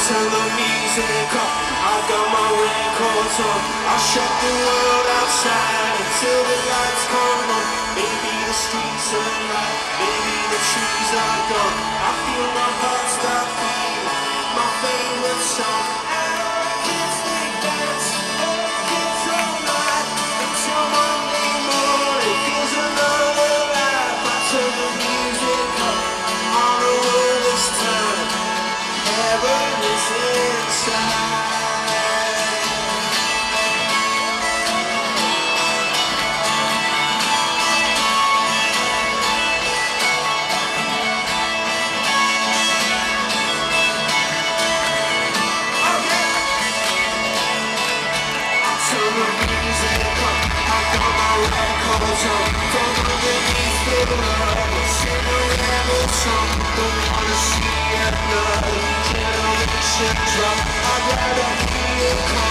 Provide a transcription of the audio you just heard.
turn the music up, I got my records on. I'll shut the world outside until the lights come on. Maybe the streets are light, maybe the trees are gone. I feel my heart start beating, my favorite song. And all the kids they dance, all the kids all night until Monday morning feels another life. I turn the music up on the world this time. Heaven is inside. Turn the music up, I got my records on. From underneath the blood, sing a rebel song. Don't wanna see another generation drop. I'd rather hear it call.